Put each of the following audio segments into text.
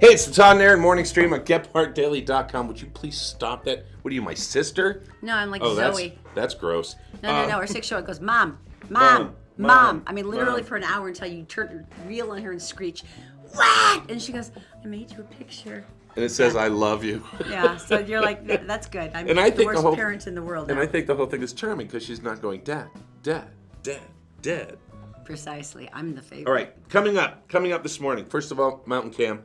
Hey, it's the Todd and Erin morning stream on GetPartDaily.com. Would you please stop that? What are you, my sister? No, I'm like Zoe. That's gross. No. Our 6-year-old goes, Mom. I mean, literally for an hour until you reel on her and screech, what? And she goes, I made you a picture. And it says, I love you. Yeah, so you're like, that's good. I'm and I the think worst the whole, parent in the world now. And I think the whole thing is charming because she's not going, Dad. Precisely. I'm the favorite. All right, coming up this morning. First of all, Mountain Cam.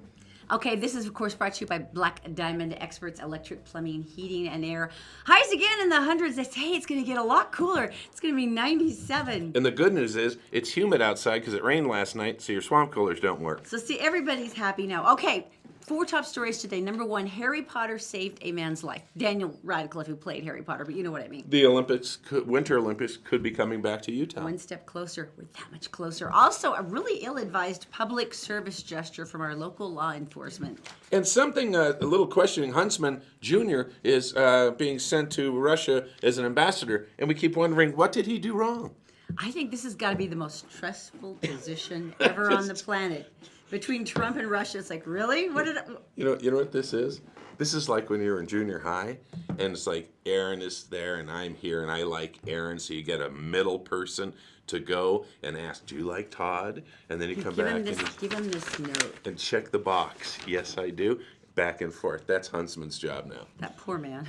Okay, this is, of course, brought to you by Black Diamond Experts Electric Plumbing, Heating, and Air. Highs again in the hundreds. They say it's going to get a lot cooler. It's going to be 97. And the good news is it's humid outside because it rained last night, so your swamp coolers don't work. So, see, everybody's happy now. Okay, 4 top stories today. Number 1, Harry Potter saved a man's life. Daniel Radcliffe, who played Harry Potter, but you know what I mean. The Winter Olympics could be coming back to Utah. One step closer. We're that much closer. Also, a really ill-advised public service gesture from our local law enforcement. And something, a little questioning, Huntsman Jr. is being sent to Russia as an ambassador, and we keep wondering, what did he do wrong? I think this has got to be the most stressful position ever on the planet. Between Trump and Russia, it's like, really? What did You know what this is? This is like when you're in junior high, and it's like Erin is there, and I'm here, and I like Erin, so you get a middle person to go and ask, do you like Todd? And then you come back give him this note. And check the box. Yes, I do. Back and forth. That's Huntsman's job now. That poor man.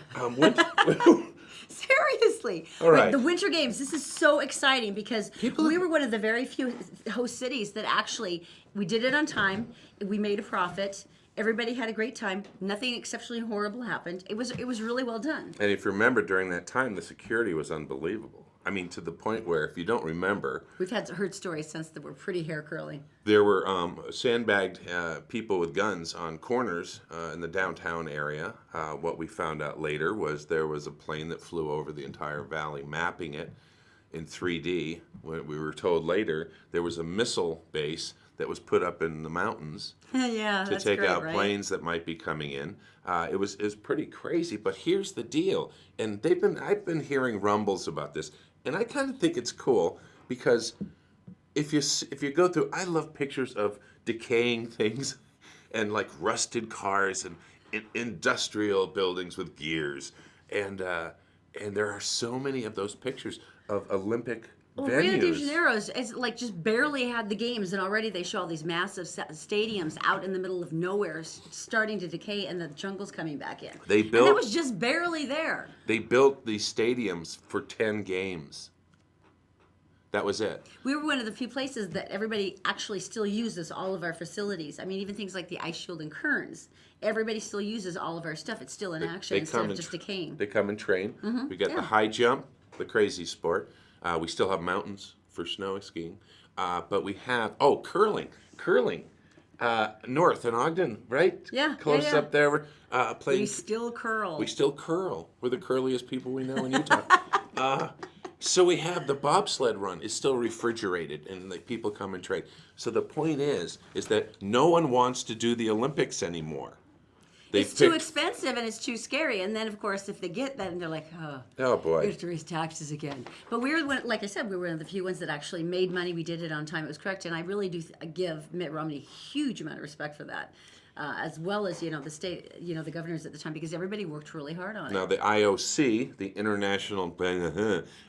Seriously. All right. The Winter Games, this is so exciting because we were one of the very few host cities that actually, we did it on time, we made a profit, everybody had a great time, nothing exceptionally horrible happened. It was really well done. And if you remember, during that time, the security was unbelievable. I mean, to the point where, if you don't remember... We've heard stories since that were pretty hair-curling. There were sandbagged people with guns on corners in the downtown area. What we found out later was there was a plane that flew over the entire valley, mapping it in 3D. What we were told later, there was a missile base that was put up in the mountains to take out planes that might be coming in. It was pretty crazy, but here's the deal. And I've been hearing rumbles about this. And I kind of think it's cool because if you go through, I love pictures of decaying things and like rusted cars and industrial buildings with gears, and there are so many of those pictures of Olympic venues. Rio de Janeiro is like just barely had the games, and already they show all these massive stadiums out in the middle of nowhere, starting to decay, and the jungle's coming back in. And that was just barely there. They built these stadiums for 10 games. That was it. We were one of the few places that everybody actually still uses all of our facilities. I mean, even things like the ice shield and Kearns. Everybody still uses all of our stuff. It's still in action instead of just decaying. They come and train. Mm-hmm. We got the high jump, the crazy sport. We still have mountains for snow skiing. But we have, curling. North in Ogden, right? Yeah. Close up there. We're playing. We still curl. We're the curliest people we know in Utah. So we have the bobsled run is still refrigerated, and like people come and train. So the point is that no one wants to do the Olympics anymore. It's too expensive and it's too scary. And then, of course, if they get that, and they're like, oh boy, we have to raise taxes again. But like I said, we were one of the few ones that actually made money. We did it on time. It was correct. And I really do give Mitt Romney a huge amount of respect for that. As well as, the state, the governors at the time, because everybody worked really hard on it. Now, the IOC, the International,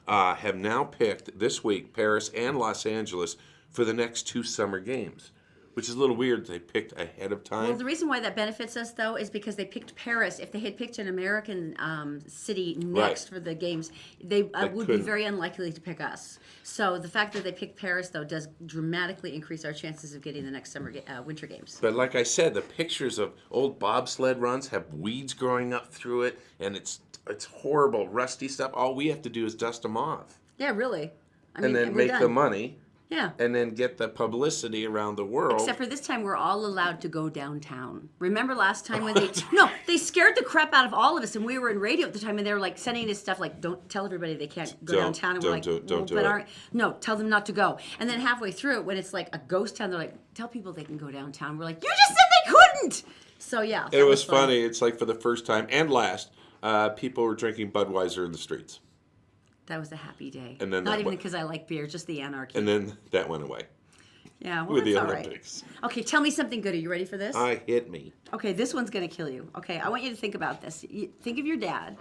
have now picked this week Paris and Los Angeles for the next 2 summer games, which is a little weird. They picked ahead of time. Well, the reason why that benefits us, though, is because they picked Paris. If they had picked an American city next for the games, they would be very unlikely to pick us. So the fact that they picked Paris, though, does dramatically increase our chances of getting the next winter games. But like I said, the pictures of old bobsled runs have weeds growing up through it, and it's horrible, rusty stuff. All we have to do is dust them off. Yeah, really. And then make the money. Yeah. And then get the publicity around the world. Except for this time, we're all allowed to go downtown. Remember last time when they scared the crap out of all of us, and we were in radio at the time, and they were like sending us stuff like, don't tell everybody they can't go downtown. And we're like, no, tell them not to go. And then halfway through it, when it's like a ghost town, they're like, tell people they can go downtown. We're like, you just said they couldn't. So yeah. It was funny. It's like for the first time and last, people were drinking Budweiser in the streets. That was a happy day. And then not even because I like beer, just the anarchy. And then that went away. Yeah, well, with that's the all right. Olympics. Okay, tell me something good. Are you ready for this? Hit me. Okay, this one's going to kill you. Okay, I want you to think about this. Think of your dad.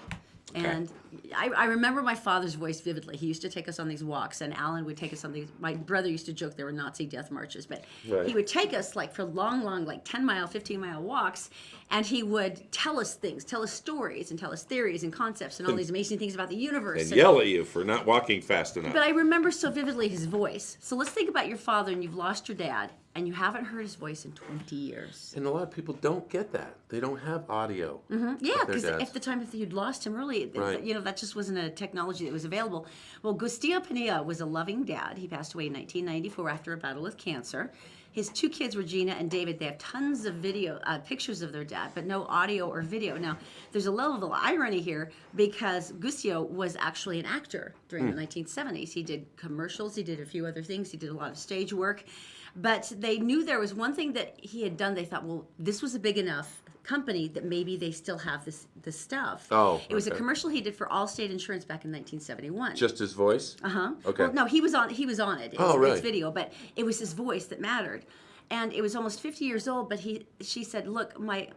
Okay. And I remember my father's voice vividly. He used to take us on these walks, and Alan would take us on these. My brother used to joke there were Nazi death marches, but Right. he would take us like for long, like 10-mile, 15-mile walks, and he would tell us things, tell us stories, and tell us theories and concepts and all these amazing things about the universe. And yell at you for not walking fast enough. But I remember so vividly his voice. So let's think about your father, and you've lost your dad, and you haven't heard his voice in 20 years. And a lot of people don't get that. They don't have audio. Yeah, because if you'd lost him early, Right. that just wasn't a technology that was available. Well, Gustavo Pinilla was a loving dad. He passed away in 1994 after a battle with cancer. His 2 kids, Regina and David, they have tons of pictures of their dad, but no audio or video. Now, there's a level of irony here because Gustavo was actually an actor during the 1970s. He did commercials, he did a few other things, he did a lot of stage work. But they knew there was one thing that he had done. They thought, well, this was a big enough company that maybe they still have this stuff. Oh, it was a okay. commercial he did for Allstate Insurance back in 1971. Just his voice? Okay. Well, no, he was on it. Really? It's video, but it was his voice that mattered. And it was almost 50 years old, but she said, look, my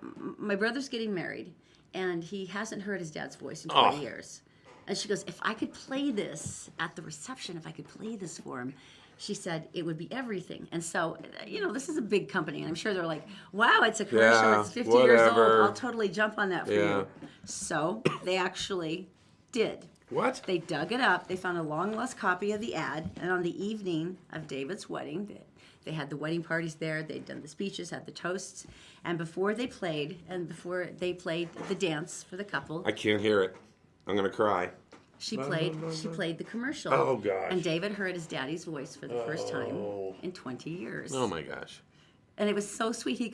brother's getting married, and he hasn't heard his dad's voice in 20 years. And she goes, if I could play this at the reception, if I could play this for him, she said it would be everything. And so, this is a big company, and I'm sure they're like, wow, it's a commercial, Yeah, it's 50 years old, whatever. I'll totally jump on that for you. So they actually did. What? They dug it up. They found a long-lost copy of the ad, and on the evening of David's wedding, they had the wedding parties there. They'd done the speeches, had the toasts, and before they played the dance for the couple, I can't hear it. I'm going to cry. she played the commercial. Oh, gosh. And David heard his daddy's voice for the first time in 20 years. Oh, my gosh. And it was so sweet. He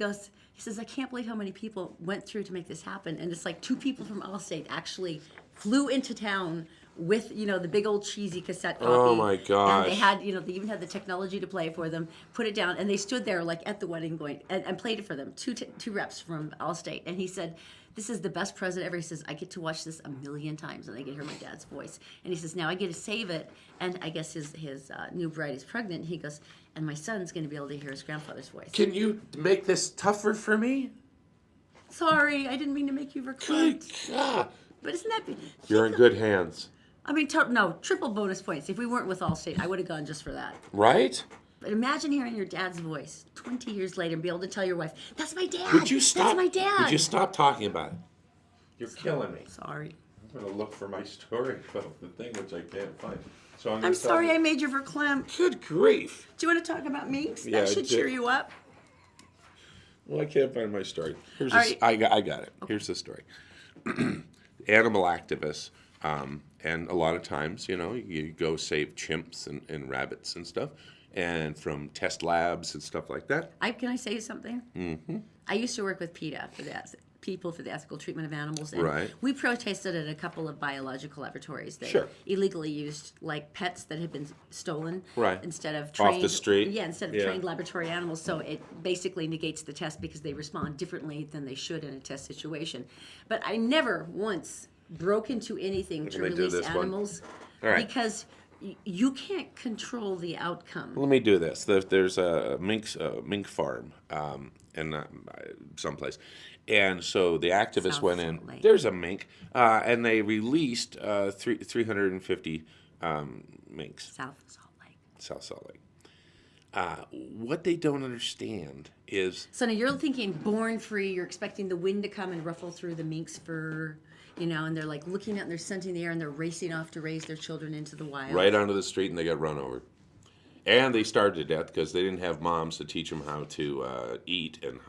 says, I can't believe how many people went through to make this happen. And it's like 2 people from Allstate actually flew into town with, the big old cheesy cassette copy. Oh, my gosh. And they had, they even had the technology to play for them, put it down, and they stood there like at the wedding going, and played it for them, two reps from Allstate. And he said, this is the best present ever. He says, I get to watch this a million times, and I get to hear my dad's voice. And he says, now I get to save it. And I guess his new bride is pregnant. He goes, and my son's going to be able to hear his grandfather's voice. Can you make this tougher for me? Sorry, I didn't mean to make you verklempt. God. But isn't that... You're in good hands. I mean, triple bonus points. If we weren't with Allstate, I would have gone just for that. Right? But imagine hearing your dad's voice 20 years later and be able to tell your wife, that's my dad. Would you stop? That's my dad. Would you stop talking about it? You're killing me. Sorry. I'm going to look for my story about the thing, which I can't find. So I'm sorry I made you verklempt. Good grief. Do you want to talk about minks? Yeah, That should cheer you up. Well, I can't find my story. All right. I got it. Okay. Here's the story. Animal activists, and a lot of times, you go save chimps and rabbits and stuff, and from test labs and stuff like that. Can I say something? Mm-hmm. I used to work with PETA for the People for the Ethical Treatment of Animals, and Right. we protested at a couple of biological laboratories that Sure. illegally used like pets that had been stolen, Right. instead of Off trained, the street. Yeah, instead of trained laboratory animals. So it basically negates the test because they respond differently than they should in a test situation. But I never once broke into anything to Let me do release this one. animals All right. because you can't control the outcome. Let me do this. There's a mink farm in someplace. And so the activists South went in. Salt Lake. There's a mink, and they released 350 minks. South Salt Lake. South Salt Lake. What they don't understand is So now you're thinking born free, you're expecting the wind to come and ruffle through the mink's fur, and they're like looking out and they're scenting the air and they're racing off to raise their children into the wild. right onto the street, and they got run over. And they starved to death because they didn't have moms to teach them how to eat and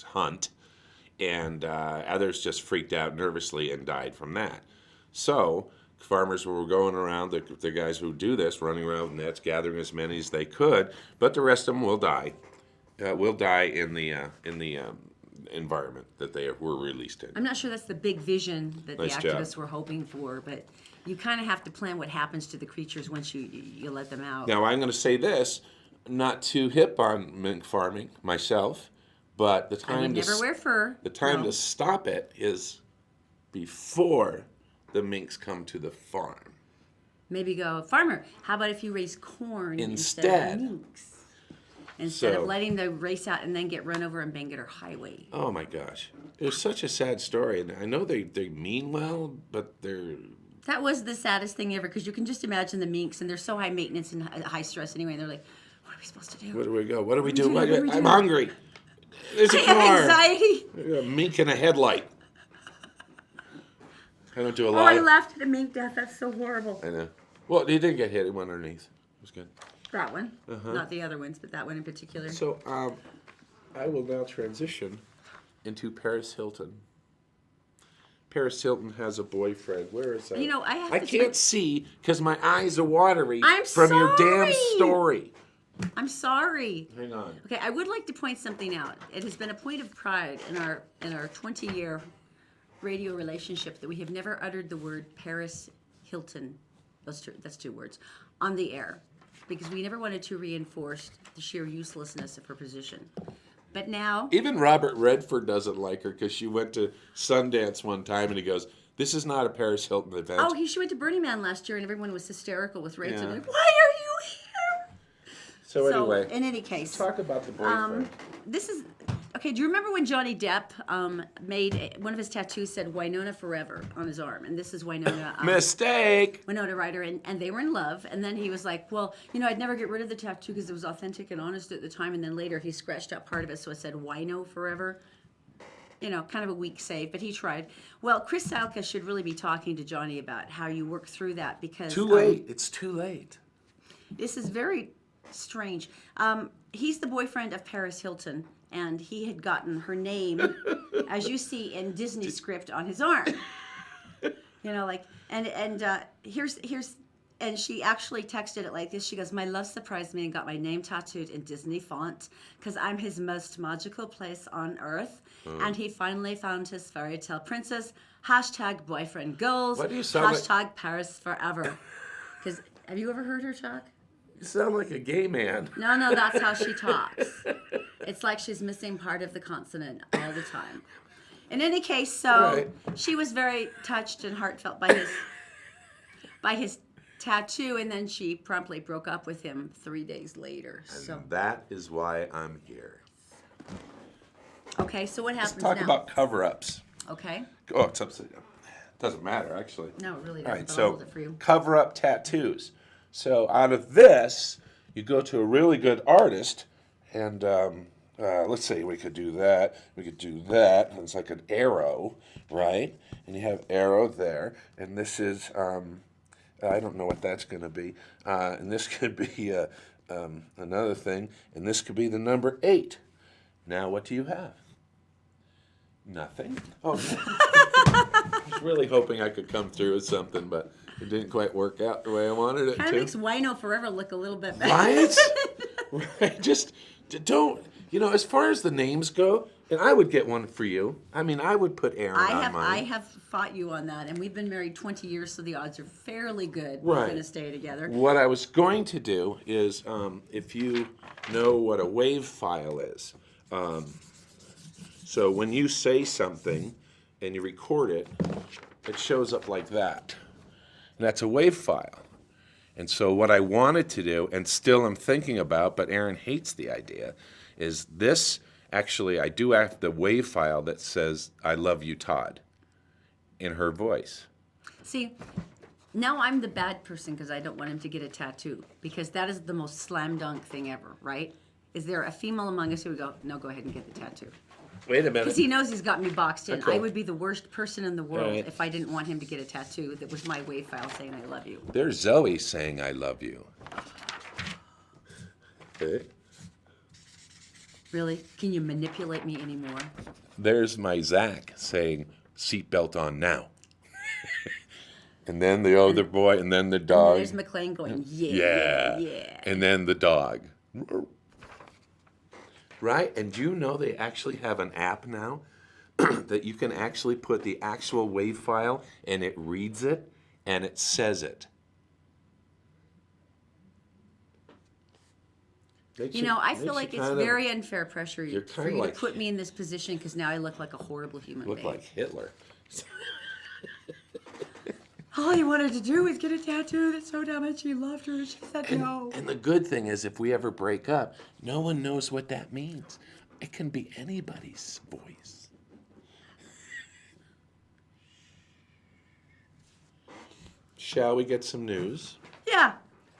hunt. And others just freaked out nervously and died from that. So farmers were going around, the guys who do this, running around with nets, gathering as many as they could, but the rest of them will die. Will die in the environment that they were released in. I'm not sure that's the big vision that Nice the job. activists were hoping for, but you kind of have to plan what happens to the creatures once you let them out. Now, I'm going to say this, not too hip on mink farming myself, but the I would time never wear fur. the time No. to stop it is before the minks come to the farm. Maybe go, farmer, how about if you raise corn Instead. of minks? instead of letting the race out and then get run over and Bangor Highway. Oh my gosh, it was such a sad story, and I know they mean well, but they're. That was the saddest thing ever, because you can just imagine the minks, and they're so high maintenance and high stress anyway. And they're like, "What are we supposed to do? Where do we go? What do we do? What do we do? I'm hungry. There's a I car. have anxiety." A mink in a headlight. I don't do a Oh, lot. I laughed at a mink death. That's so horrible. I know. Well, he did get hit. He went underneath. It was good. That one, not the other ones, but that one in particular. So, I will now transition into Paris Hilton. Paris Hilton has a boyfriend. Where is that? You know, I can't see because my eyes are watery I'm from your damn sorry. story. I'm sorry. Hang on. Okay, I would like to point something out. It has been a point of pride in our 20-year radio relationship that we have never uttered the word Paris Hilton. That's two words on the air, because we never wanted to reinforce the sheer uselessness of her position. But now, Even Robert Redford doesn't like her because she went to Sundance one time and he goes, "This is not a Paris Hilton event." oh, she went to Burning Man last year and everyone was hysterical with rates. Yeah. Like, why are you here? So anyway, in any case, talk about the boyfriend. this is okay. Do you remember when Johnny Depp made one of his tattoos said "Winona Forever" on his arm, and this is Winona. Mistake. Winona Ryder, and they were in love, and then he was like, well, I'd never get rid of the tattoo because it was authentic and honest at the time, and then later he scratched out part of it, so it said Wino Forever. Kind of a weak save, but he tried. Well, Chris Salka should really be talking to Johnny about how you work through that, because Too late. It's too late. this is very strange. He's the boyfriend of Paris Hilton, and he had gotten her name, as you see in Disney script, on his arm. Here's and she actually texted it like this. She goes, "My love surprised me and got my name tattooed in Disney font because I'm his most magical place on earth, and he finally found his fairy tale princess. # boyfriend goals. Why do you sound # Paris forever." Because have you ever heard her talk? You sound like a gay man. No, that's how she talks. It's like she's missing part of the consonant all the time. In any case, so she was very touched and heartfelt by his tattoo, and then she promptly broke up with him 3 days later. And that is why I'm here. Okay, so what happens Let's talk now? about cover-ups. Okay. Oh, it's upside down. Doesn't matter, actually. No, it really All doesn't. right, But I'll so hold it for you. cover-up tattoos. So out of this, you go to a really good artist, and let's say we could do that. We could do that. And it's like an arrow, right? And you have arrow there, and this is I don't know what that's going to be. And this could be another thing, and this could be the number 8. Now, what do you have? Nothing. Oh, I was really hoping I could come through with something, but it didn't quite work out the way I wanted it Kind to. of makes Wino Forever look a little bit better. Right? Right. Just don't. As far as the names go, and I would get one for you. I mean, I would put Erin on mine. I have fought you on that, and we've been married 20 years, so the odds are fairly good we're going to stay together. What I was going to do is, if you know what a wave file is, so when you say something and you record it, it shows up like that. And that's a wave file. And so what I wanted to do, and still I'm thinking about, but Erin hates the idea, is this. Actually, I do have the wave file that says, "I love you, Todd," in her voice. See, now I'm the bad person because I don't want him to get a tattoo, because that is the most slam dunk thing ever, right? Is there a female among us who would go, "No, go ahead and get the tattoo"? Wait a minute. Because he knows he's got me boxed in. Okay. I would be the worst person in the world Right. if I didn't want him to get a tattoo that was my wave file saying "I love you." There's Zoe saying, "I love you." Okay. Really? Can you manipulate me anymore? There's my Zach saying, "Seatbelt on now." And then the other boy, and then the And dog. there's McLean going, yeah. And then the dog. Right? And do you know they actually have an app now that you can actually put the actual wave file and it reads it and it says it. I feel like it's very unfair pressure for you to like- put me in this position, because now I look like a horrible human Look being. like Hitler. All he wanted to do was get a tattoo. That's so dumb, and she loved her. She said no. And the good thing is, if we ever break up, no one knows what that means. It can be anybody's voice. Shall we get some news? Yeah.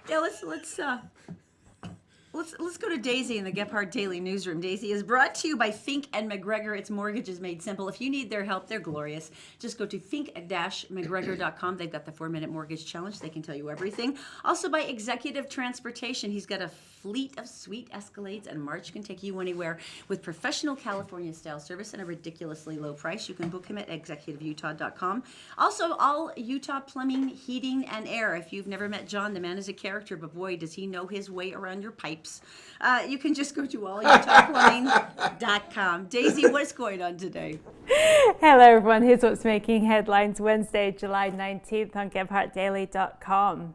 Let's go to Daisy in the Gephardt Daily Newsroom. Daisy is brought to you by Fink and McGregor. It's mortgages made simple. If you need their help, they're glorious. Just go to fink-mcgregor.com. They've got the 4-minute mortgage challenge. They can tell you everything. Also by Executive Transportation. He's got a fleet of sweet Escalades, and March can take you anywhere with professional California-style service and a ridiculously low price. You can book him at executiveutah.com. Also, all Utah plumbing, heating, and air. If you've never met John, the man is a character, but boy, does he know his way around your pipes. You can just go to allutahplumbing.com. Daisy, what's going on today? Hello, everyone. Here's what's making headlines Wednesday, July 19th on GephartDaily.com.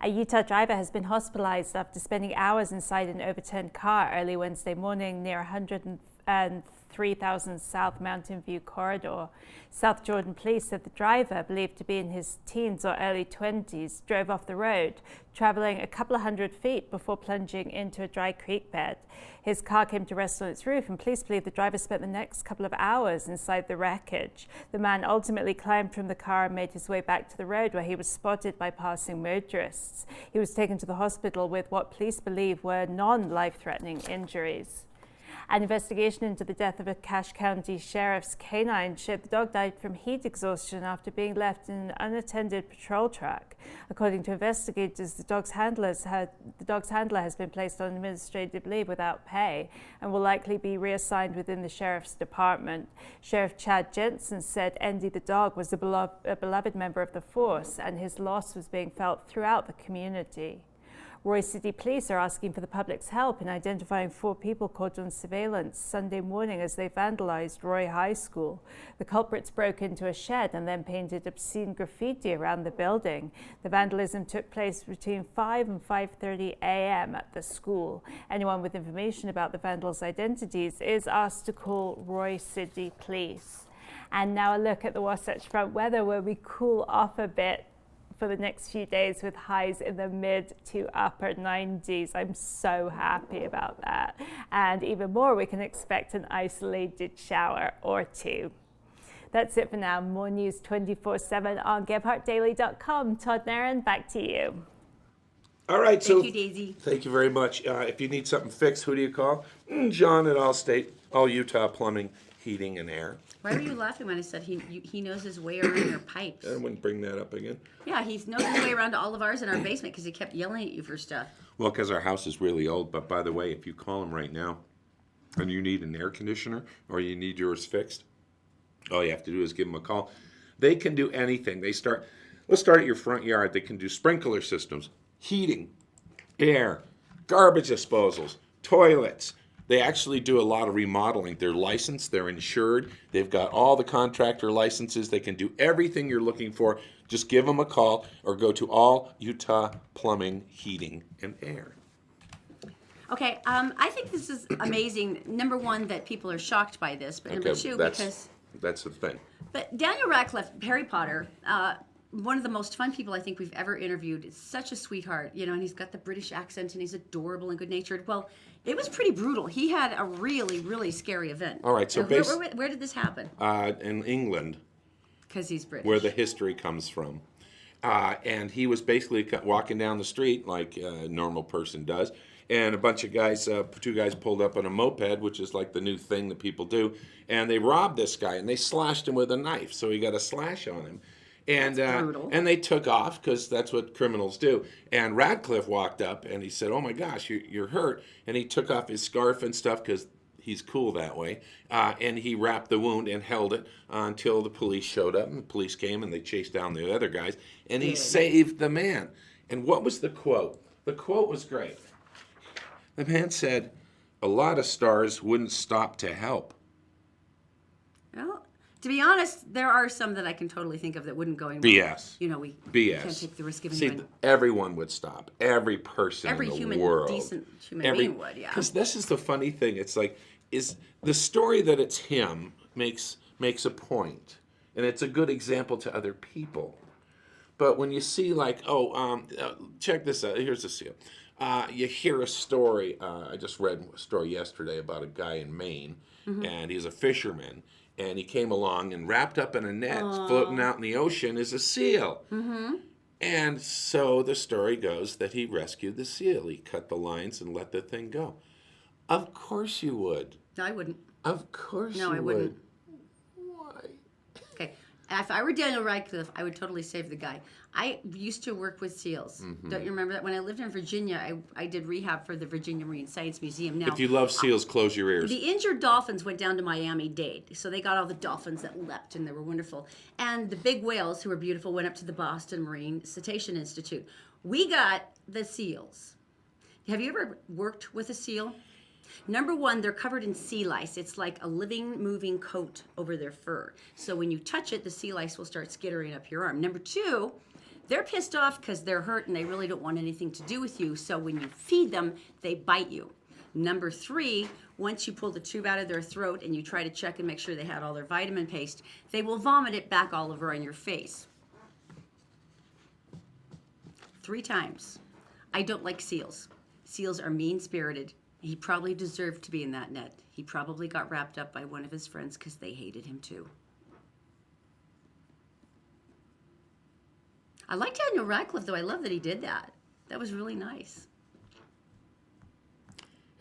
A Utah driver has been hospitalized after spending hours inside an overturned car early Wednesday morning near 103,000 South Mountain View corridor. South Jordan police said the driver, believed to be in his teens or early 20s, drove off the road, traveling a couple of hundred feet before plunging into a dry creek bed. His car came to rest on its roof, and police believe the driver spent the next couple of hours inside the wreckage. The man ultimately climbed from the car and made his way back to the road, where he was spotted by passing motorists. He was taken to the hospital with what police believe were non-life-threatening injuries. An investigation into the death of a Cache County sheriff's canine showed the dog died from heat exhaustion after being left in an unattended patrol truck. According to investigators, the dog's handler has been placed on administrative leave without pay and will likely be reassigned within the sheriff's department. Sheriff Chad Jensen said Andy the dog was a beloved member of the force, and his loss was being felt throughout the community. Roy City Police are asking for the public's help in identifying 4 people caught on surveillance Sunday morning as they vandalized Roy High School. The culprits broke into a shed and then painted obscene graffiti around the building. The vandalism took place between 5 and 5:30 a.m. at the school. Anyone with information about the vandals' identities is asked to call Roy City Police. And now a look at the Wasatch Front weather, where we cool off a bit for the next few days with highs in the mid to upper 90s. I'm so happy about that. And even more, we can expect an isolated shower or 2. That's it for now. More news 24/7 on GephartDaily.com. Todd and Erin, back to you. All right. Thank you, Daisy. Thank you very much. If you need something fixed, who do you call? John at Allstate, All Utah Plumbing, Heating, and Air. Why were you laughing when I said he knows his way around your pipes? I wouldn't bring that up again. Yeah, he knows his way around to all of ours in our basement because he kept yelling at you for stuff. Well, because our house is really old. But by the way, if you call them right now and you need an air conditioner or you need yours fixed, all you have to do is give them a call. They can do anything. Let's start at your front yard. They can do sprinkler systems, heating, air, garbage disposals, toilets. They actually do a lot of remodeling. They're licensed, they're insured, they've got all the contractor licenses. They can do everything you're looking for. Just give them a call or go to All Utah Plumbing, Heating, and Air. Okay, I think this is amazing. Number one, that people are shocked by this, but number two, that's the thing. But Daniel Radcliffe, Harry Potter, one of the most fun people I think we've ever interviewed. Is such a sweetheart, and he's got the British accent and he's adorable and good-natured. Well, it was pretty brutal. He had a really, really scary event. All right, so where did this happen? In England. Because he's British. Where the history comes from. And he was basically walking down the street like a normal person does. And a bunch of guys, 2 guys pulled up on a moped, which is like the new thing that people do. And they robbed this guy and they slashed him with a knife. So he got a slash on him. And they took off because that's what criminals do. And Radcliffe walked up and he said, "Oh my gosh, you're hurt." And he took off his scarf and stuff because he's cool that way. And he wrapped the wound and held it until the police showed up. And the police came and they chased down the other guys. And he saved the man. And what was the quote? The quote was great. The man said, "A lot of stars wouldn't stop to help." Well, to be honest, there are some that I can totally think of that wouldn't go anywhere. BS. We BS. can't take the risk of See, anyone. everyone would stop. Every person in the world. Decent human being would, yeah. Because this is the funny thing. It's like, is the story that it's him makes a point, and it's a good example to other people. But when you see like, check this out. Here's a seal. You hear a story. I just read a story yesterday about a guy in Maine, and he's a fisherman, and he came along and wrapped up in a net, floating out in the ocean is a seal. And so the story goes that he rescued the seal. He cut the lines and let the thing go. Of course you would. I wouldn't. Of course No, you I would. wouldn't. Why? Okay. If I were Daniel Radcliffe, I would totally save the guy. I used to work with seals. Don't you remember that? When I lived in Virginia, I did rehab for the Virginia Marine Science Museum. Now, If you love seals, close your ears. the injured dolphins went down to Miami-Dade. So they got all the dolphins that leapt, and they were wonderful. And the big whales, who were beautiful, went up to the Boston Marine Cetacean Institute. We got the seals. Have you ever worked with a seal? Number one, they're covered in sea lice. It's like a living, moving coat over their fur. So when you touch it, the sea lice will start skittering up your arm. Number two, they're pissed off because they're hurt and they really don't want anything to do with you. So when you feed them, they bite you. Number three, once you pull the tube out of their throat and you try to check and make sure they had all their vitamin paste, they will vomit it back all over on your face. 3 times. I don't like seals. Seals are mean-spirited. He probably deserved to be in that net. He probably got wrapped up by one of his friends because they hated him too. I like Daniel Radcliffe, though. I love that he did that. That was really nice.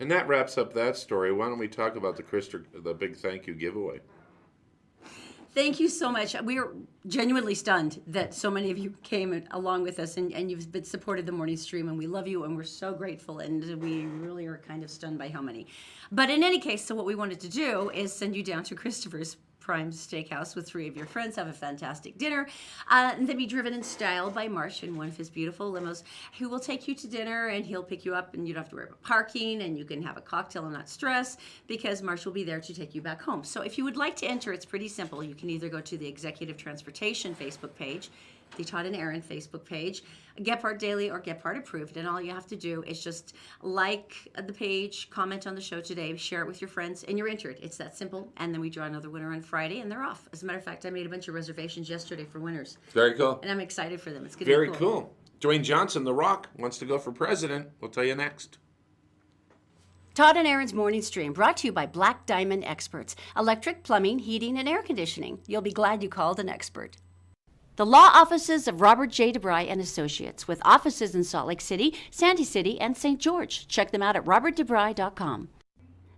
And that wraps up that story. Why don't we talk about the big thank you giveaway? Thank you so much. We are genuinely stunned that so many of you came along with us and you've been supported the morning stream, and we love you and we're so grateful, and we really are kind of stunned by how many. But in any case, so what we wanted to do is send you down to Christopher's Prime Steakhouse with 3 of your friends, have a fantastic dinner, and then be driven in style by Marsh in one of his beautiful limos, who will take you to dinner, and he'll pick you up, and you don't have to worry about parking, and you can have a cocktail and not stress, because Marsh will be there to take you back home. So if you would like to enter, it's pretty simple. You can either go to the Executive Transportation Facebook page, the Todd and Erin Facebook page, Gephardt Daily or Gephardt Approved, and all you have to do is just like the page, comment on the show today, share it with your friends, and you're entered. It's that simple, and then we draw another winner on Friday, and they're off. As a matter of fact, I made a bunch of reservations yesterday for winners, Very cool. and I'm excited for them. It's going to Very be cool. cool. Dwayne Johnson, The Rock, wants to go for president. We'll tell you next. Todd and Erin's Morning Stream, brought to you by Black Diamond Experts. Electric, plumbing, heating, and air conditioning. You'll be glad you called an expert. The law offices of Robert J. DeBry and Associates, with offices in Salt Lake City, Sandy City, and St. George. Check them out at robertdebry.com.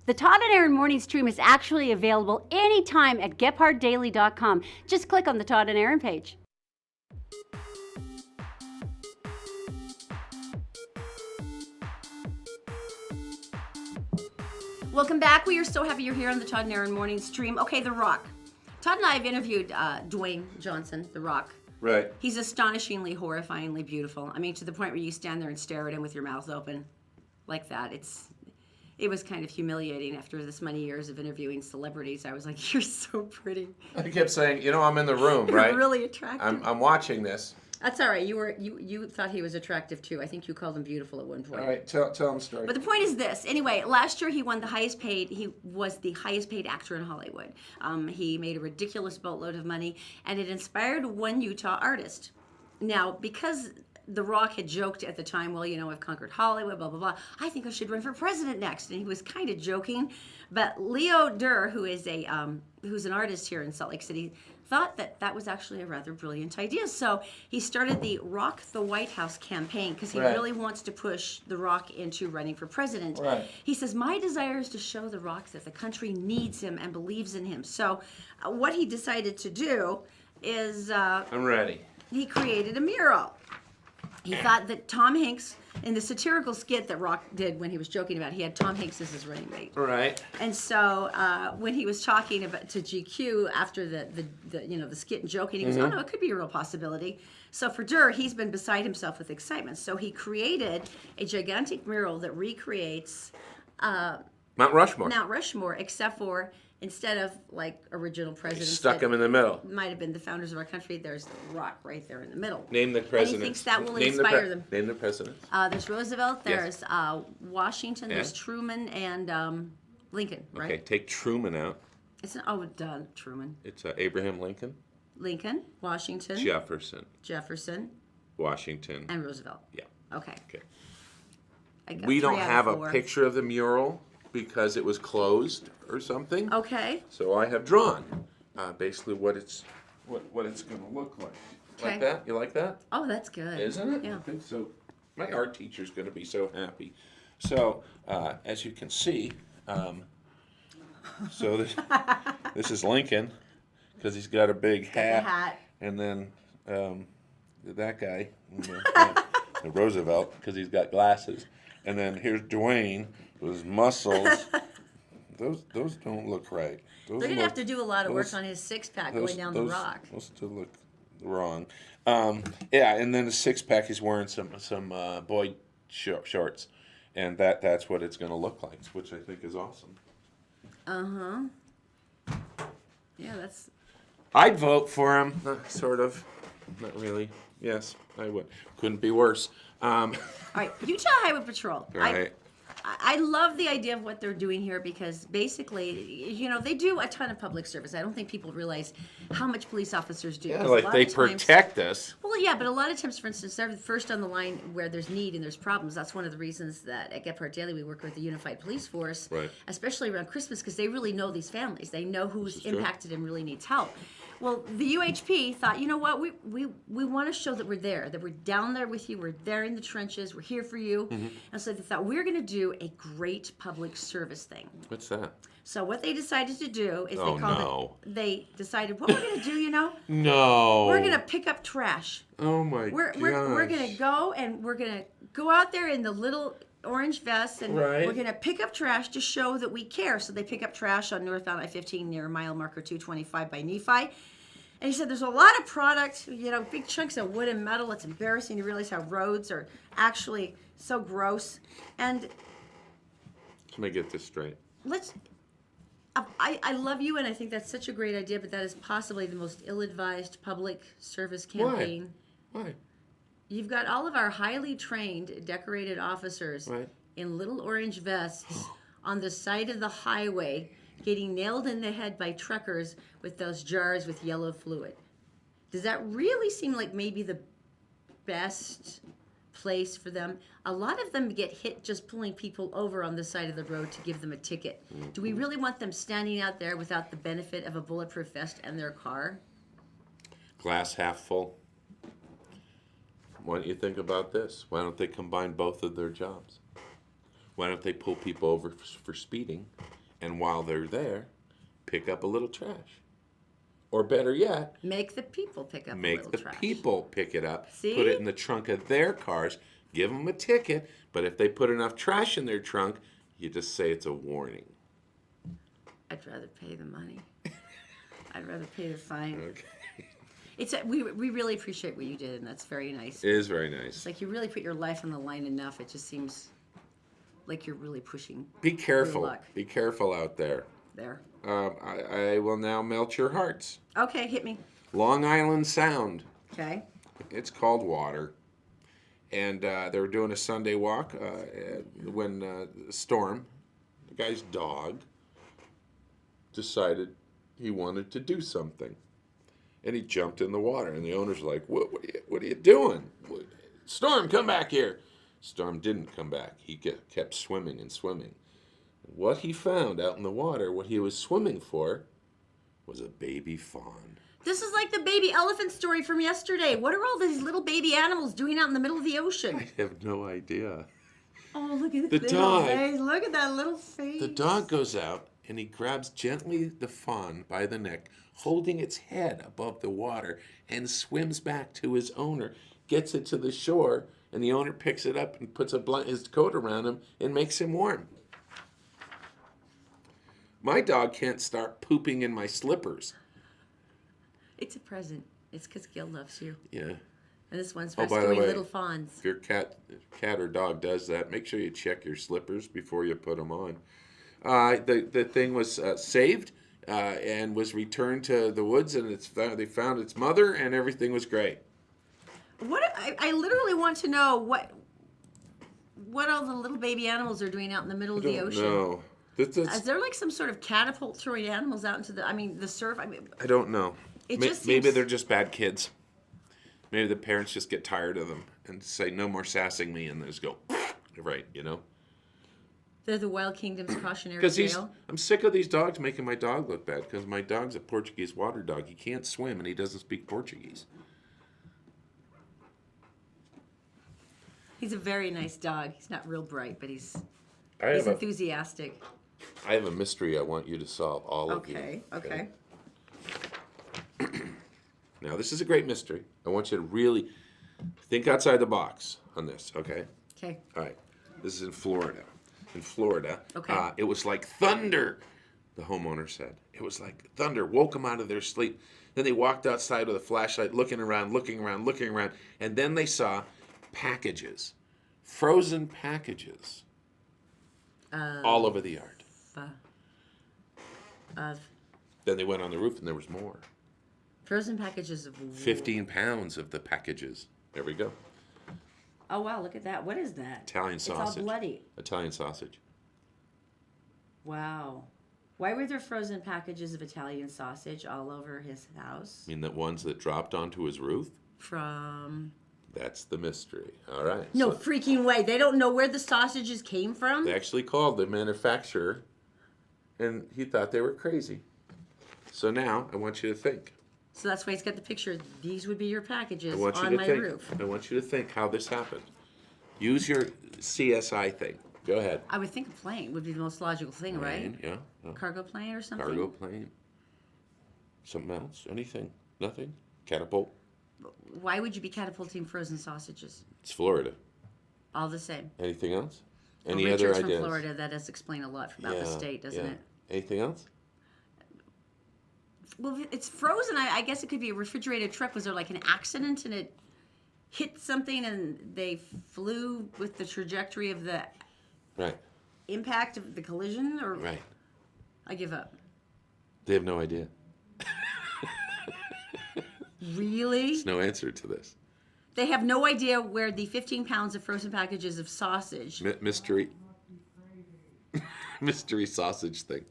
The Todd and Erin Morning Stream is actually available anytime at GephardtDaily.com. Just click on the Todd and Erin page. Welcome back. We are so happy you're here on the Todd and Erin Morning Stream. Okay, The Rock. Todd and I have interviewed Dwayne Johnson, The Rock. Right. He's astonishingly, horrifyingly beautiful. I mean, to the point where you stand there and stare at him with your mouth open like that. It was kind of humiliating after this many years of interviewing celebrities. I was like, you're so pretty. I kept saying, I'm in the room, right? You're really attractive. I'm watching this. That's all right. You thought he was attractive too. I think you called him beautiful at one point. All right, tell him the story. But the point is this. Anyway, last year he won the highest paid. He was the highest paid actor in Hollywood. He made a ridiculous boatload of money, and it inspired one Utah artist. Now, because The Rock had joked at the time, well, I've conquered Hollywood, blah, blah, blah. I think I should run for president next. And he was kind of joking. But Leo Durr, who is who's an artist here in Salt Lake City, thought that was actually a rather brilliant idea. So he started the Rock the White House campaign because he really wants to push The Rock into running for president. Right. He says, my desire is to show The Rock that the country needs him and believes in him. So what he decided to do is I'm ready. he created a mural. He thought that Tom Hanks, in the satirical skit that Rock did when he was joking about it, he had Tom Hanks as his running mate. Right. And so when he was talking to GQ after the skit and joking, he goes, oh no, it could be a real possibility. So for Durr, he's been beside himself with excitement. So he created a gigantic mural that recreates Mount Rushmore. Mount Rushmore, except for instead of like original presidents, Stuck him in the middle. might have been the founders of our country. There's The Rock right there in the middle. Name the presidents. And he thinks that will inspire them. Name the presidents. There's Roosevelt, Yes. there's Washington, there's Yeah. Truman, and Lincoln, right? Okay, take Truman out. It's Truman. It's Abraham Lincoln. Lincoln, Washington, Jefferson, Washington, and Roosevelt. Yeah. Okay. Okay. I got We don't 3 out of have a 4. picture of the mural because it was closed or something. Okay. So I have drawn basically what it's going to look like. Okay. Like that? You like that? Oh, that's good. Isn't it? Yeah. I think so. My art teacher's going to be so happy. So as you can see, so this is Lincoln because he's got a big hat. And then that guy, Roosevelt, because he's got glasses. And then here's Dwayne with his muscles. Those don't look right. They're going to have to do a lot of work on his six-pack going down the rock. Those still look wrong. Yeah, and then the six-pack, he's wearing some boy shorts. And that's what it's going to look like, which I think is awesome. Uh-huh. Yeah, that's... I'd vote for him, sort of. Not really. Yes, I would. Couldn't be worse. All right, Utah Highway Patrol. Right. I love the idea of what they're doing here because basically, they do a ton of public service. I don't think people realize how much police officers do. Yeah, like they protect us. Well, yeah, but a lot of times, for instance, they're the first on the line where there's need and there's problems. That's one of the reasons that at Gephardt Daily we work with the Unified Police Force, right, especially around Christmas, because they really know these families. They know who's impacted and really needs help. Well, the UHP thought, you know what, we want to show that we're there, that we're down there with you, we're there in the trenches, we're here for you. Mm-hmm. And so they thought, we're going to do a great public service thing. What's that? So what they decided to do is they decided, what we're going to do, No. We're going to pick up trash. Oh, my gosh. We're going to go, and we're going to go out there in the little orange vests, and we're going to pick up trash to show that we care. So they pick up trash on northbound I-15 near mile marker 225 by Nephi. And he said there's a lot of product, big chunks of wood and metal. It's embarrassing to realize how roads are actually so gross. And let me get this straight. I love you, and I think that's such a great idea, but that is possibly the most ill-advised public service campaign. Why? You've got all of our highly trained, decorated officers in little orange vests on the side of the highway getting nailed in the head by truckers with those jars with yellow fluid. Does that really seem like maybe the best place for them? A lot of them get hit just pulling people over on the side of the road to give them a ticket. Mm-hmm. Do we really want them standing out there without the benefit of a bulletproof vest and their car? Glass half full. Why don't you think about this? Why don't they combine both of their jobs? Why don't they pull people over for speeding, and while they're there, pick up a little trash? Or better yet, make the people pick up a little trash. Make the people pick it up, See? Put it in the trunk of their cars, give them a ticket, but if they put enough trash in their trunk, you just say it's a warning. I'd rather pay the money. I'd rather pay the fine. Okay. We really appreciate what you did, and that's very nice. It is very nice. It's like you really put your life on the line enough. It just seems like you're really pushing. Be careful. Your luck. Be careful out there. There. I will now melt your hearts. Okay, hit me. Long Island Sound. Okay. It's called water. And they were doing a Sunday walk when Storm, the guy's dog, decided he wanted to do something. And he jumped in the water. And the owner's like, what are you doing? Storm, come back here. Storm didn't come back. He kept swimming and swimming. What he found out in the water, what he was swimming for, was a baby fawn. This is like the baby elephant story from yesterday. What are all these little baby animals doing out in the middle of the ocean? I have no idea. Oh, look at the little dog. face. Look at that little face. The dog goes out and he grabs gently the fawn by the neck, holding its head above the water, and swims back to his owner, gets it to the shore, and the owner picks it up and puts his coat around him and makes him warm. My dog can't start pooping in my slippers. It's a present. It's because Gil loves you. Yeah. And this one's by the rescuing way, little fawns. If your cat or dog does that, make sure you check your slippers before you put them on. The thing was saved and was returned to the woods, and they found its mother, and everything was great. I literally want to know what all the little baby animals are doing out in the middle of the ocean. No. Is there like some sort of catapult throwing animals out into the surf? I don't know. It just Maybe seems- they're just bad kids. Maybe the parents just get tired of them and say, no more sassing me, and they just go, right, you know? They're the Wild Kingdom's cautionary Because tale. I'm sick of these dogs making my dog look bad, because my dog's a Portuguese water dog. He can't swim, and he doesn't speak Portuguese. He's a very nice dog. He's not real bright, but he's I enthusiastic. I have a mystery I want you to solve, all of you. Okay. Now, this is a great mystery. I want you to really think outside the box on this, okay? Okay. All right. This is in Florida. In Florida, Okay. It was like thunder, the homeowner said. It was like thunder, woke them out of their sleep. Then they walked outside with a flashlight, looking around, and then they saw packages, frozen packages, all over the yard. Then they went on the roof, and there was more. Frozen packages of 15 pounds of the packages. There we go. Oh wow, look at that. What is that? Italian sausage. It's all bloody. Italian sausage. Wow. Why were there frozen packages of Italian sausage all over his house? I mean, the ones that dropped onto his roof? From... That's the mystery. All right. No So freaking way. They don't know where the sausages came from? they actually called the manufacturer, and he thought they were crazy. So now I want you to think. So that's why he's got the picture. These would be your packages I want you on to my think. roof. I want you to think how this happened. Use your CSI thing. Go ahead. I would think a plane would be the most logical thing, right? Plane, yeah. Cargo plane or something? Cargo plane. Something else? Anything? Nothing? Catapult? Why would you be catapulting frozen sausages? It's Florida. All the same. Anything else? Well, Any other Richard's ideas? from Florida. That does explain a lot about the state, doesn't it? Anything else? Well, if it's frozen. I guess it could be a refrigerated truck. Was there like an accident and it hit something and they flew with the trajectory of the Right. impact of the collision? Or Right. I give up. They have no idea. Really? There's no answer to this. They have no idea where the 15 pounds of frozen packages of sausage. Mystery. Mystery sausage thing.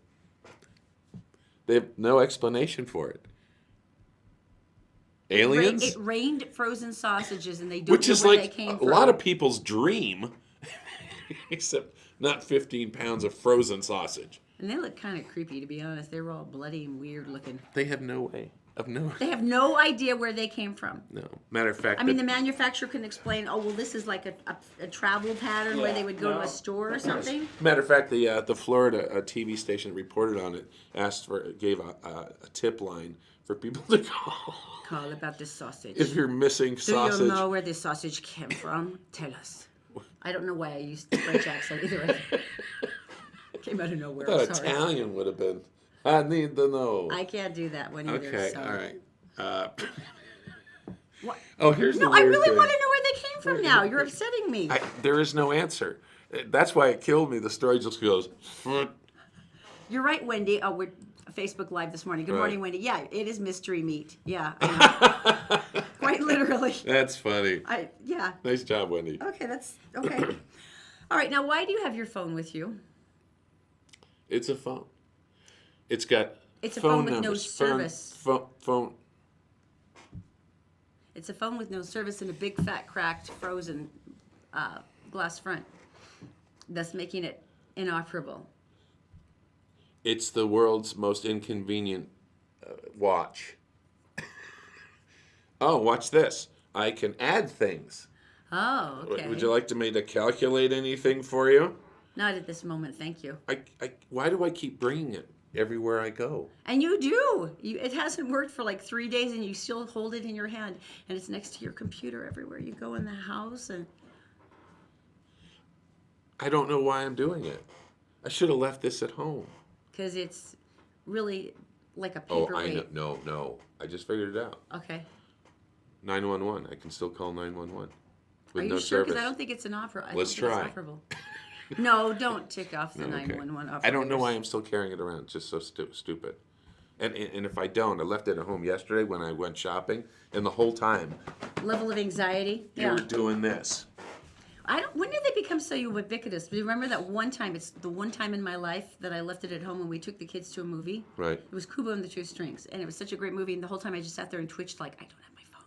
They have no explanation for it. Aliens? It rained frozen sausages and they don't Which know is where they like came a from. lot of people's dream. Except not 15 pounds of frozen sausage. And they look kind of creepy, to be honest. They were all bloody and weird looking. They have no way of knowing. They have no idea where they came from. No. Matter of fact, I mean, the manufacturer can explain, oh, well, this is like a travel pattern where they would go to a store or something. matter of fact, the Florida TV station that reported on it gave a tip line for people to call. Call about this sausage. If you're missing Do sausage, you know where this sausage came from? Tell us. I don't know why I used the French accent either. It came out of nowhere. I I'm thought sorry. Italian would have been. I need to know. I can't do that one either. Okay, so. all right. What? Oh, here's the No, I weird really thing. want to know where they came from now. You're upsetting me. There is no answer. That's why it killed me. The story just goes. You're right, Wendy. Oh, we're Facebook Live this morning. Good Right. morning, Wendy. Yeah, it is mystery meat. Yeah, I know. Quite literally. That's funny. Yeah. Nice job, Wendy. Okay, that's okay. All right, now why do you have your phone with you? It's a phone. It's got. It's a phone phone with no numbers. service. Phone. It's a phone with no service and a big fat cracked frozen glass front. That's making it inoperable. It's the world's most inconvenient watch. Oh, watch this. I can add things. Oh, okay. Would you like me to calculate anything for you? Not at this moment, thank you. Why do I keep bringing it everywhere I go? And you do. It hasn't worked for like 3 days, and you still hold it in your hand, and it's next to your computer everywhere you go in the house. And I don't know why I'm doing it. I should have left this at home. because it's really like a Oh, paperweight. I know. No. I just figured it out. Okay. 911. I can still call 911 with Are you no sure? service. Because I don't think it's inoperable. Let's try. No, don't tick off the Okay. 911 operators. I don't know why I'm still carrying it around. It's just so stupid. And if I don't, I left it at home yesterday when I went shopping, and the whole time Level of anxiety. you Yeah. were doing this. When did they become so ubiquitous? Do you remember that one time? It's the one time in my life that I left it at home when we took the kids to a movie. Right. It was Kubo and the Two Strings, and it was such a great movie. And the whole time I just sat there and twitched like, I don't have my phone.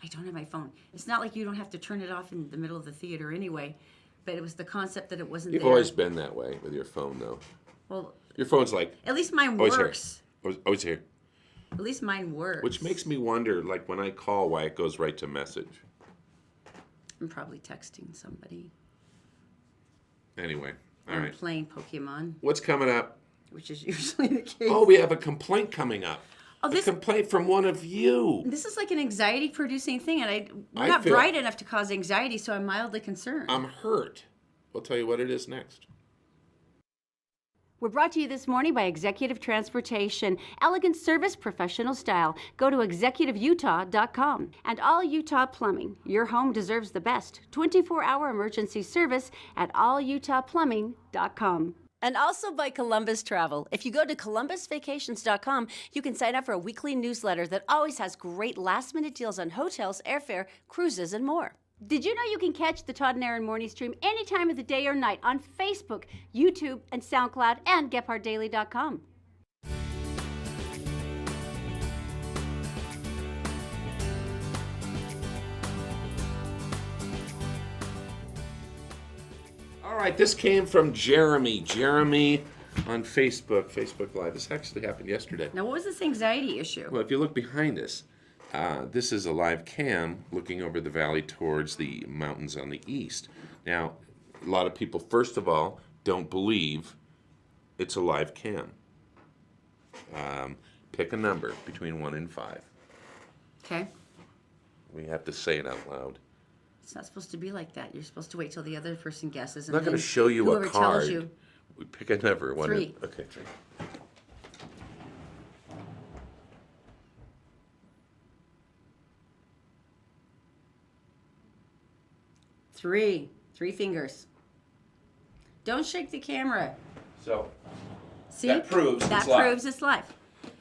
I don't have my phone. It's not like you don't have to turn it off in the middle of the theater anyway, but it was the concept that it wasn't You've there. always been that way with your phone, though. Well, your phone's like... At least mine works. Always here. At least mine works. Which makes me wonder, like, when I call, why it goes right to message. I'm probably texting somebody. Anyway, all I'm right. playing Pokemon. What's coming up? Which is usually the case. Oh, we have a complaint coming up. Oh, a complaint from one of you. This is like an anxiety-producing thing, and we're not bright enough to cause anxiety, so I'm mildly concerned. I'm hurt. We'll tell you what it is next. We're brought to you this morning by Executive Transportation. Elegant service, professional style. Go to executiveutah.com. And All Utah Plumbing. Your home deserves the best. 24-hour emergency service at allutahplumbing.com. And also by Columbus Travel. If you go to columbusvacations.com, you can sign up for a weekly newsletter that always has great last-minute deals on hotels, airfare, cruises, and more. Did you know you can catch the Todd and Erin morning stream any time of the day or night on Facebook, YouTube, and SoundCloud, and GephardtDaily.com? All right, this came from Jeremy. Jeremy on Facebook Live. This actually happened yesterday. Now, what was this anxiety issue? Well, if you look behind us, this is a live cam looking over the valley towards the mountains on the east. Now, a lot of people, first of all, don't believe it's a live cam. Pick a number between 1 and 5. Okay. We have to say it out loud. It's not supposed to be like that. You're supposed to wait till the other person guesses. I'm not going to show you a card. Tells you. We pick a number. 3. Okay, 3. 3. 3 fingers. Don't shake the camera. So, see? That proves it's live.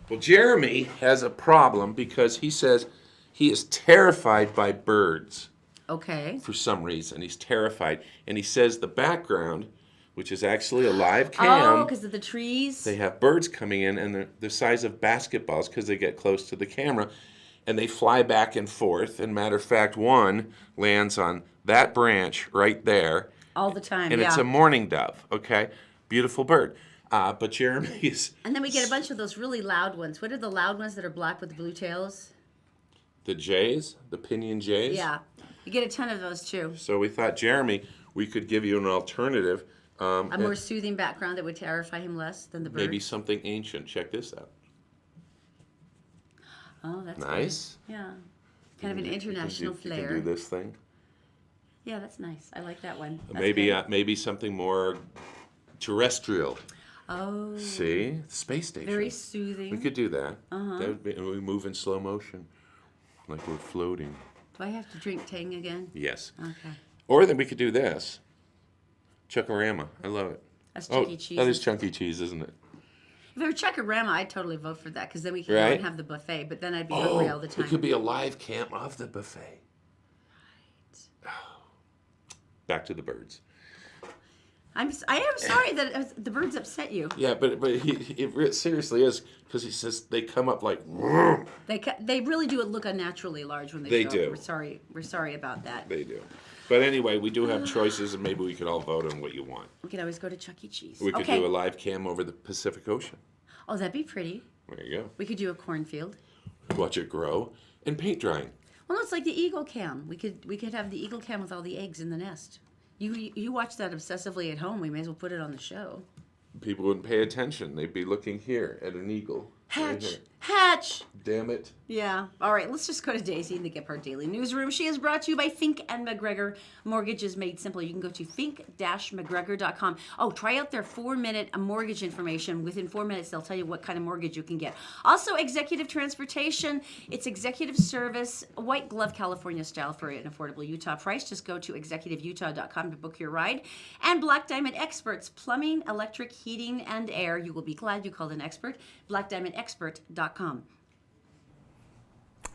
Well, Jeremy has a problem because he says he is terrified by birds. Okay. For some reason. He's terrified. And he says the background, which is actually a live cam. Oh, because of the trees? They have birds coming in, and they're the size of basketballs because they get close to the camera. And they fly back and forth. And matter of fact, one lands on that branch right there. All the time, and it's a mourning dove, okay? Beautiful bird. But Jeremy's... And then we get a bunch of those really loud ones. What are the loud ones that are black with blue tails? The jays? The pinion jays? Yeah. You get a ton of those, too. So we thought, Jeremy, we could give you an alternative. A more soothing background that would terrify him less than the bird. Maybe something ancient. Check this out. Oh, that's nice. Good. Yeah. Kind of an international flair. You can do this thing. Yeah, that's nice. I like that one. That's maybe something more terrestrial. Oh. See? Space station. Very soothing. We could do that. Uh-huh. That would be, and we move in slow motion, like we're floating. Do I have to drink Tang again? Yes. Okay. Or then we could do this. Chuckarama. I love it. That's Chuck E. Cheese. That is Chuck E. Cheese, isn't it? If it were Chuckarama, I'd totally vote for that because then we could go and have the buffet, but then I'd be hungry all the time. It could be a live cam of the buffet. Right. Back to the birds. I am sorry that the birds upset you. Yeah, but it seriously is because he says they come up like. They really do look unnaturally large when they show up. We're sorry about that. They do. But anyway, we do have choices, and maybe we could all vote on what you want. We could always go to Chuck E. Cheese. We could do a live cam over the Pacific Ocean. Oh, that'd be pretty. There you go. We could do a cornfield. Watch it grow and paint drying. Well, no, it's like the eagle cam. We could have the eagle cam with all the eggs in the nest. You watch that obsessively at home. We may as well put it on the show. People wouldn't pay attention. They'd be looking here at an eagle. Hatch! Right Hatch! Damn it. Yeah. All right, let's just go to Daisy in the Gephardt Daily Newsroom. She is brought to you by Fink and McGregor. Mortgage is made simple. You can go to fink-mcgregor.com. Oh, try out their 4-minute mortgage information. Within 4 minutes, they'll tell you what kind of mortgage you can get. Also, Executive Transportation. It's executive service, white glove California style for an affordable Utah price. Just go to executiveutah.com to book your ride. And Black Diamond Experts, plumbing, electric, heating, and air. You will be glad you called an expert. BlackDiamondExpert.com.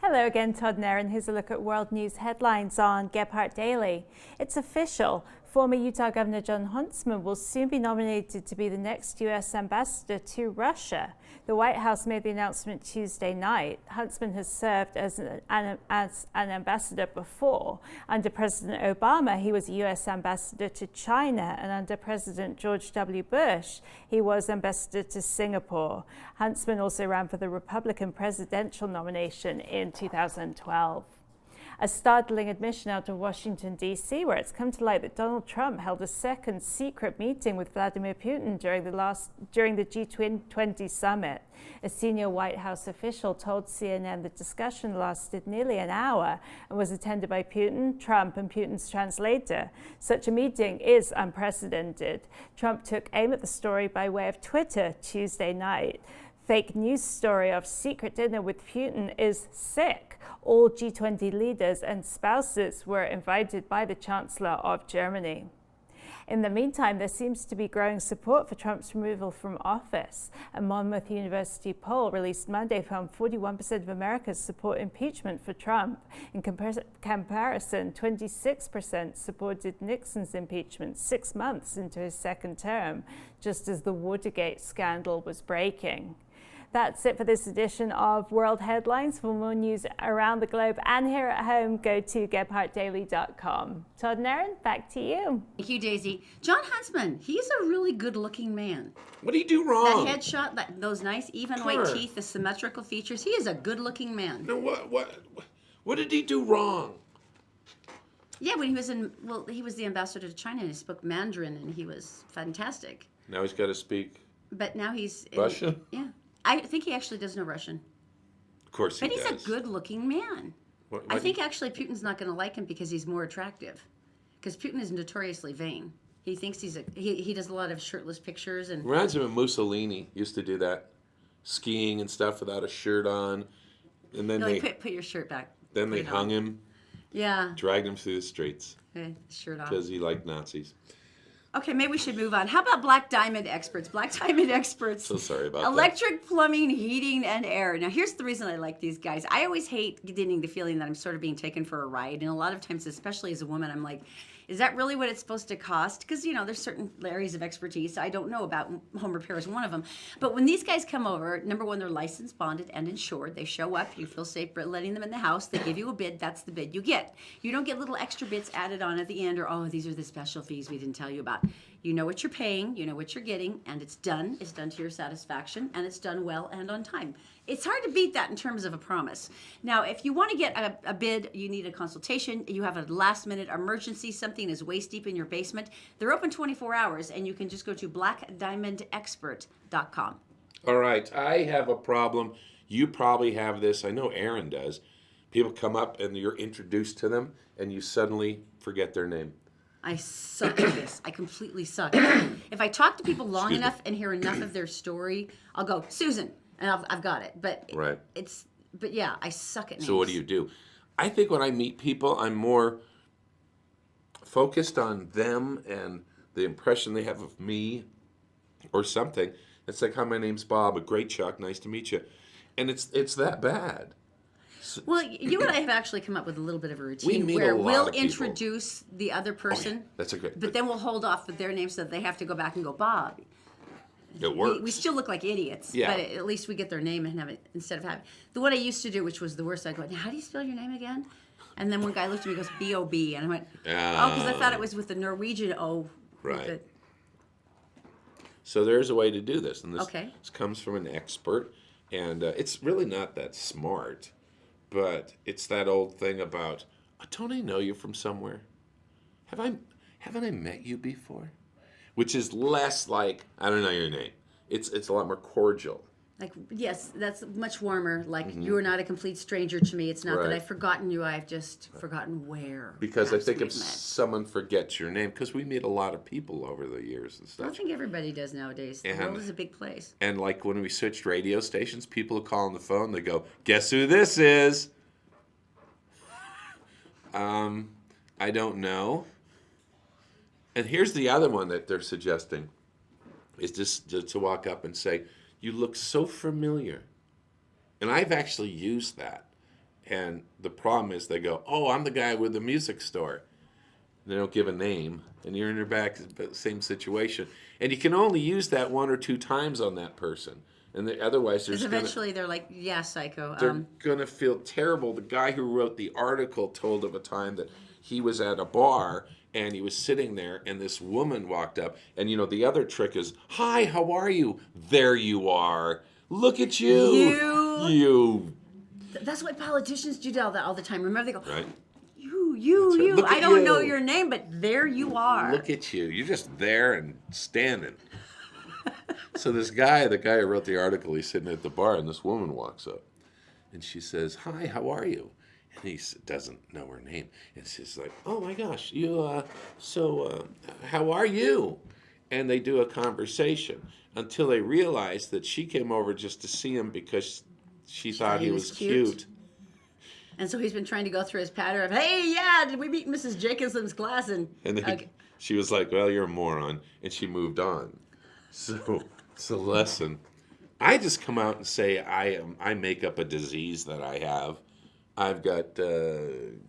Hello again, Todd and Erin. Here's a look at world news headlines on Gebhardt Daily. It's official. Former Utah Governor Jon Huntsman will soon be nominated to be the next U.S. ambassador to Russia. The White House made the announcement Tuesday night. Huntsman has served as an ambassador before. Under President Obama, he was a U.S. ambassador to China, and under President George W. Bush, he was ambassador to Singapore. Huntsman also ran for the Republican presidential nomination in 2012. A startling admission out of Washington, D.C., where it's come to light that Donald Trump held a second secret meeting with Vladimir Putin during the G20 summit. A senior White House official told CNN the discussion lasted nearly an hour and was attended by Putin, Trump, and Putin's translator. Such a meeting is unprecedented. Trump took aim at the story by way of Twitter Tuesday night. Fake news story of secret dinner with Putin is sick. All G20 leaders and spouses were invited by the Chancellor of Germany. In the meantime, there seems to be growing support for Trump's removal from office. A Monmouth University poll released Monday found 41% of Americans support impeachment for Trump. In comparison, 26% supported Nixon's impeachment 6 months into his second term, just as the Watergate scandal was breaking. That's it for this edition of World Headlines. For more news around the globe and here at home, go to gebhardtdaily.com. Todd and Erin, back to you. Thank you, Daisy. Jon Huntsman, he's a really good-looking man. What did he do wrong? That headshot, those nice, even white teeth, the symmetrical features. He is a good-looking man. No, what did he do wrong? Yeah, when he was the ambassador to China, and he spoke Mandarin, and he was fantastic. Now he's got to speak But now he's Russian? Yeah. I think he actually does know Russian. Of course he does. But he's a good-looking man. I think actually Putin's not going to like him because he's more attractive. Because Putin is notoriously vain. He thinks he does a lot of shirtless pictures and Reminds him of Mussolini. Used to do that, skiing and stuff without a shirt on, and then put your shirt back. Then they hung him. Yeah. Dragged him through the streets. Okay, shirt off. Because he liked Nazis. Okay, maybe we should move on. How about Black Diamond Experts? Black Diamond Experts. So sorry about Electric, plumbing, heating, and air. Now, here's the reason I like these guys. I always hate getting the feeling that I'm sort of being taken for a ride. And a lot of times, especially as a woman, I'm like, is that really what it's supposed to cost? Because, there's certain areas of expertise I don't know about. Home repair is one of them. But when these guys come over, number one, they're licensed, bonded, and insured. They show up. You feel safe letting them in the house. They give you a bid. That's the bid you get. You don't get little extra bits added on at the end or, oh, these are the special fees we didn't tell you about. You know what you're paying, you know what you're getting, and it's done. It's done to your satisfaction, and it's done well and on time. It's hard to beat that in terms of a promise. Now, if you want to get a bid, you need a consultation, you have a last-minute emergency, something is waist deep in your basement, they're open 24 hours, and you can just go to blackdiamondexpert.com. All right, I have a problem. You probably have this. I know Erin does. People come up, and you're introduced to them, and you suddenly forget their name. I suck at this. I completely suck. If I talk to people long enough and hear enough of their story, I'll go, Susan, and I've got it. But right. Yeah, I suck at names. So what do you do? I think when I meet people, I'm more focused on them and the impression they have of me or something. It's like, hi, my name's Bob. A great Chuck. Nice to meet you. And it's that bad. Well, you and I have actually come up with a little bit of a routine where we'll introduce the other person. Oh, yeah. That's a great. But then we'll hold off with their name so that they have to go back and go, Bob. It works. We still look like idiots, but at least we get their name and have it instead of having the what I used to do, which was the worst. I go, now, how do you spell your name again? And then one guy looked at me and goes, B-O-B, and I went, because I thought it was with the Norwegian O. Right. So there's a way to do this, and this comes from an expert, and it's really not that smart. But it's that old thing about, don't I know you from somewhere? Haven't I met you before? Which is less like, I don't know your name. It's a lot more cordial. Like, yes, that's much warmer. Like, you are not a complete stranger to me. It's not that I've forgotten you. I've just forgotten where. Because I think if someone forgets your name, because we meet a lot of people over the years and stuff. I think everybody does nowadays. The world is a big place. And like when we switched radio stations, people will call on the phone. They go, guess who this is? I don't know. And here's the other one that they're suggesting, is just to walk up and say, you look so familiar. And I've actually used that. And the problem is they go, oh, I'm the guy with the music store. They don't give a name, and you're in your back, same situation. And you can only use that 1 or 2 times on that person. And otherwise, eventually they're like, yeah, psycho. They're going to feel terrible. The guy who wrote the article told of a time that he was at a bar, and he was sitting there, and this woman walked up. And, the other trick is, hi, how are you? There you are. Look at you. You. That's why politicians do that all the time. Remember, they go, right. You. I don't know your name, but there you are. Look at you. You're just there and standing. So this guy, the guy who wrote the article, he's sitting at the bar, and this woman walks up. And she says, hi, how are you? And he doesn't know her name. And she's like, oh, my gosh, how are you? And they do a conversation until they realize that she came over just to see him because she thought he was cute. And so he's been trying to go through his pattern of, hey, yeah, did we meet Mrs. Jacobson's class? And then she was like, well, you're a moron. And she moved on. So it's a lesson. I just come out and say I make up a disease that I have. I've got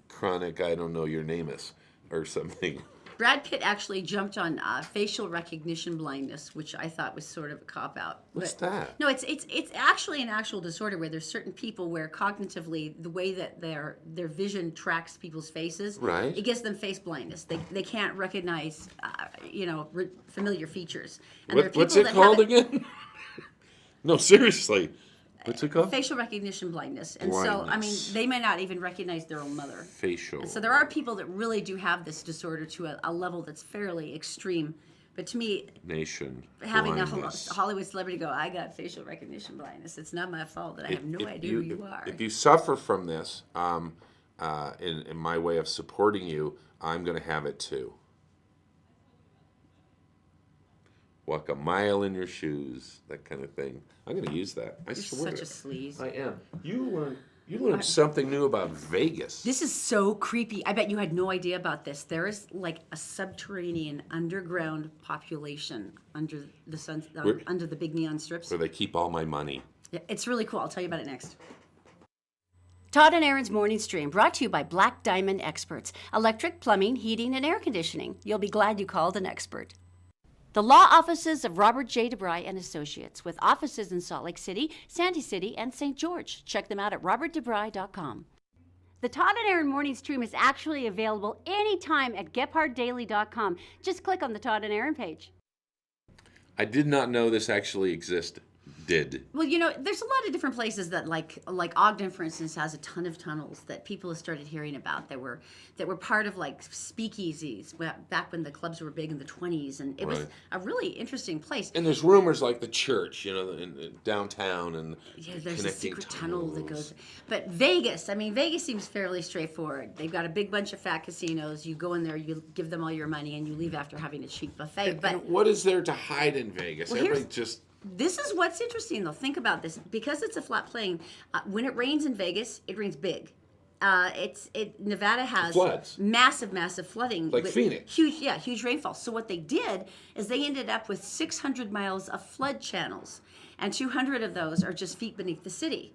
chronic, I don't know your name is, or something. Brad Pitt actually jumped on facial recognition blindness, which I thought was sort of a cop-out. What's that? No, it's actually an actual disorder where there's certain people where cognitively the way that their vision tracks people's faces, right, it gives them face blindness. They can't recognize familiar features. And what's it called again? No, seriously. What's it called? Facial recognition blindness. And so, I mean, they may not even recognize their own mother. Facial. And so there are people that really do have this disorder to a level that's fairly extreme. But to me, having blindness. A Hollywood celebrity go, I got facial recognition blindness. It's not my fault that I have no idea who you are. If you suffer from this, in my way of supporting you, I'm going to have it too. Walk a mile in your shoes, that kind of thing. I'm going to use that. You're such a sleaze. I am. You learned something new about Vegas. This is so creepy. I bet you had no idea about this. There is like a subterranean underground population under the big neon strips. Where they keep all my money. Yeah, it's really cool. I'll tell you about it next. Todd and Erin's Morning Stream, brought to you by Black Diamond Experts. Electric, plumbing, heating, and air conditioning. You'll be glad you called an expert. The law offices of Robert J. DeBry and Associates, with offices in Salt Lake City, Sandy City, and St. George. Check them out at robertdebry.com. The Todd and Erin Morning Stream is actually available anytime at gepharddaily.com. Just click on the Todd and Erin page. I did not know this actually existed. Well, there's a lot of different places that, like Ogden, for instance, has a ton of tunnels that people have started hearing about that were part of like speakeasies back when the clubs were big in the 20s, and it was a really interesting place. And there's rumors like the church, in downtown, and there's a secret tunnel that goes. But Vegas seems fairly straightforward. They've got a big bunch of fat casinos. You go in there, you give them all your money, and you leave after having a cheap buffet. And what is there to hide in Vegas? This is what's interesting, though. Think about this. Because it's a flat plain, when it rains in Vegas, it rains big. Nevada has floods. massive flooding. Like Phoenix. Huge rainfall. So what they did is they ended up with 600 miles of flood channels, and 200 of those are just feet beneath the city.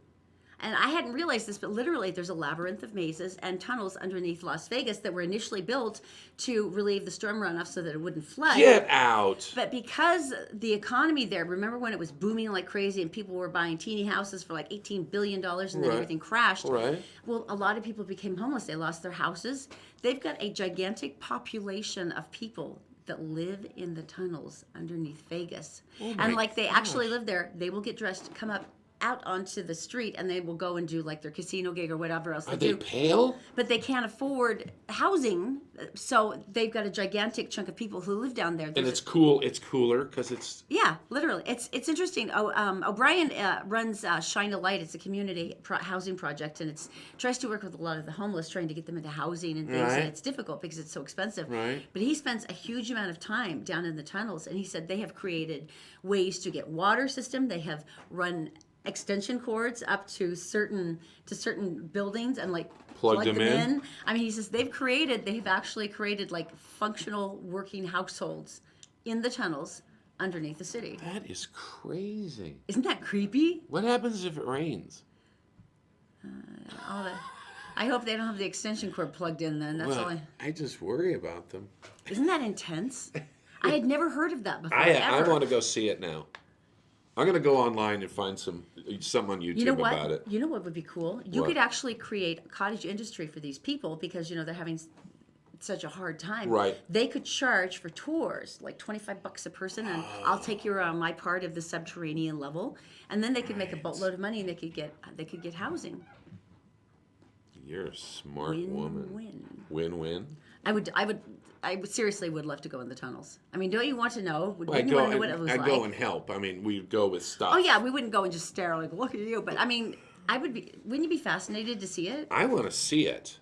And I hadn't realized this, but literally there's a labyrinth of mazes and tunnels underneath Las Vegas that were initially built to relieve the storm runoff so that it wouldn't flood. Get out! But because the economy there, remember when it was booming like crazy and people were buying teeny houses for like $18 billion and then everything crashed? Right. Well, a lot of people became homeless. They lost their houses. They've got a gigantic population of people that live in the tunnels underneath Vegas. And they actually live there. They will get dressed, come up out onto the street, and they will go and do like their casino gig or whatever else they do. Are they pale? But they can't afford housing, so they've got a gigantic chunk of people who live down there. And it's cool. It's cooler because it's... Yeah, literally. It's interesting. O'Brien runs Shine a Light. It's a community housing project, and it tries to work with a lot of the homeless, trying to get them into housing and things, and it's difficult because it's so expensive. Right. But he spends a huge amount of time down in the tunnels, and he said they have created ways to get water system. They have run extension cords up to certain buildings and plug them in. I mean, he says they've actually created like functional working households in the tunnels underneath the city. That is crazy. Isn't that creepy? What happens if it rains? I hope they don't have the extension cord plugged in then. That's all I just worry about them. Isn't that intense? I had never heard of that before. I want to go see it now. I'm going to go online and find something on YouTube about it. You know what would be cool? You could actually create a cottage industry for these people because, they're having such a hard time. Right. They could charge for tours, like $25 a person, and I'll take you around my part of the subterranean level, and then they could make a boatload of money and they could get housing. You're a smart woman. Win-win. Win-win. I seriously would love to go in the tunnels. I mean, don't you want to know? I'd go and help. I mean, we'd go with stuff. Oh yeah, we wouldn't go and just stare like, look at you. But I mean, wouldn't you be fascinated to see it? I want to see it.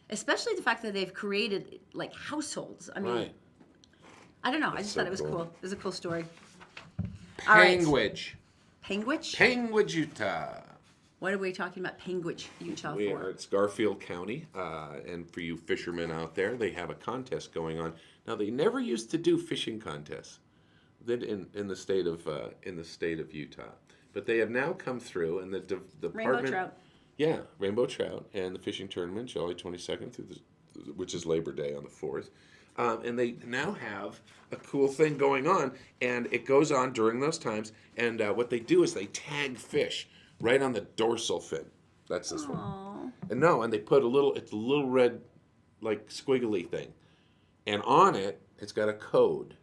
Especially the fact that they've created like households. I mean, right. I don't know. I just thought it was cool. It was a cool story. Panguitch. Panguitch? Panguitch, Utah. What are we talking about Panguitch, Utah for? It's Garfield County, and for you fishermen out there, they have a contest going on. Now, they never used to do fishing contests in the state of Utah, but they have now come through, and the department. Rainbow trout. Yeah, rainbow trout, and the fishing tournament, July 22nd which is Labor Day on the 4th, and they now have a cool thing going on, and it goes on during those times. And what they do is they tag fish right on the dorsal fin. That's this one. And they put it's a little red, like squiggly thing. And on it, it's got a code.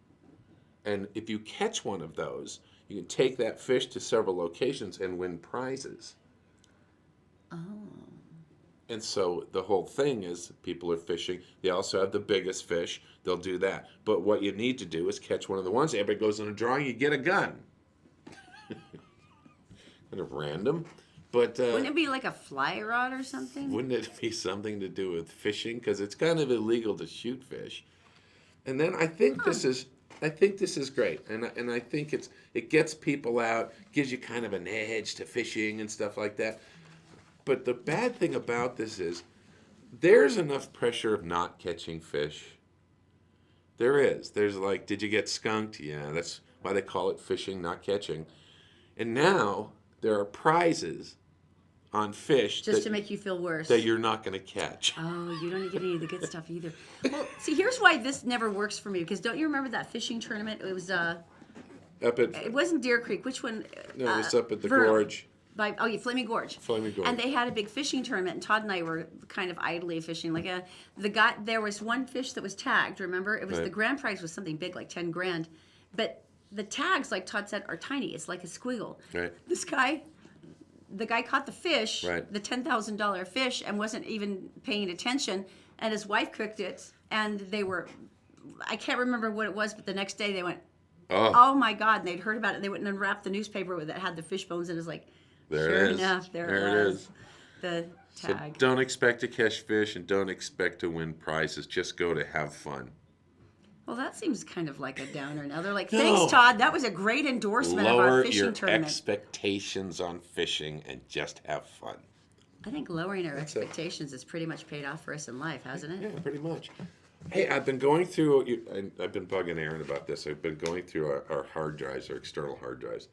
And if you catch one of those, you can take that fish to several locations and win prizes. Oh. And so the whole thing is people are fishing. They also have the biggest fish. They'll do that. But what you need to do is catch one of the ones. Everybody goes in a drawing, you get a gun. Kind of random, but wouldn't it be like a fly rod or something? Wouldn't it be something to do with fishing? Because it's kind of illegal to shoot fish. And then I think this is great, and I think it gets people out, gives you kind of an edge to fishing and stuff like that. But the bad thing about this is there's enough pressure of not catching fish. There is. There's like, did you get skunked? Yeah, that's why they call it fishing, not catching. And now there are prizes on fish just to make you feel worse that you're not going to catch. Oh, you don't get any of the good stuff either. Well, see, here's why this never works for me, because don't you remember that fishing tournament? It was it wasn't Deer Creek. Which one? No, it was up at the Vernal. gorge. Flaming Gorge. Flaming Gorge. And they had a big fishing tournament, and Todd and I were kind of idly fishing. There was one fish that was tagged. Remember, it was the grand prize was something big, like 10 grand, but the tags, like Todd said, are tiny. It's like a squiggle. Right. The guy caught the fish, the $10,000 fish, and wasn't even paying attention. And his wife cooked it, and I can't remember what it was, but the next day they went, oh my God, and they'd heard about it. And they went and unwrapped the newspaper that had the fish bones, and it was like, sure enough, there it is. The tag. So don't expect to catch fish, and don't expect to win prizes. Just go to have fun. Well, that seems kind of like a downer now. They're like, thanks, Todd. That was a great endorsement of our fishing tournament. Lower your expectations on fishing and just have fun. I think lowering our expectations has pretty much paid off for us in life, hasn't it? Yeah, pretty much. Hey, I've been going through, I've been bugging Erin about this. I've been going through our hard drives, our external hard drives,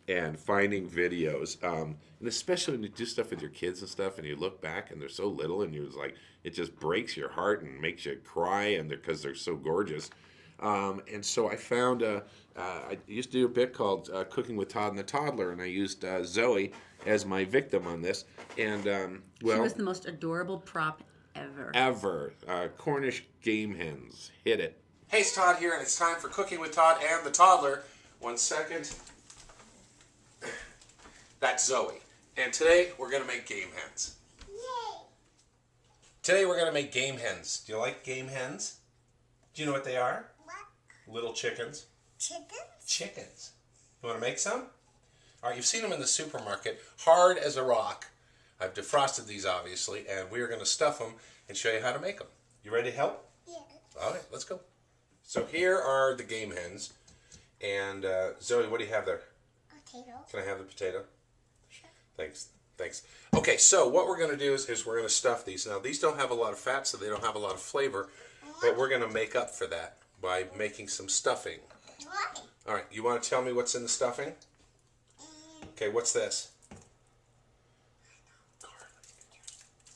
and finding videos. And especially when you do stuff with your kids and stuff, and you look back and they're so little, and you're like, it just breaks your heart and makes you cry, and because they're so gorgeous. And so I found, I used to do a bit called Cooking with Todd and the Toddler, and I used Zoe as my victim on this. And, she was the most adorable prop ever. Cornish game hens. Hit it. Hey, it's Todd here, and it's time for Cooking with Todd and the Toddler. 1 second. That's Zoe. And today, we're going to make game hens. Yay! Today, we're going to make game hens. Do you like game hens? Do you know what they are? What? Little chickens. Chickens. You want to make some? All right, you've seen them in the supermarket. Hard as a rock. I've defrosted these, obviously, and we are going to stuff them and show you how to make them. You ready to help? Yeah. All right, let's go. So here are the game hens. And Zoe, what do you have there? Potato. Can I have the potato? Sure. Thanks. Okay, so what we're going to do is we're going to stuff these. Now, these don't have a lot of fat, so they don't have a lot of flavor, but we're going to make up for that by making some stuffing. What? All right, you want to tell me what's in the stuffing? Okay, what's this?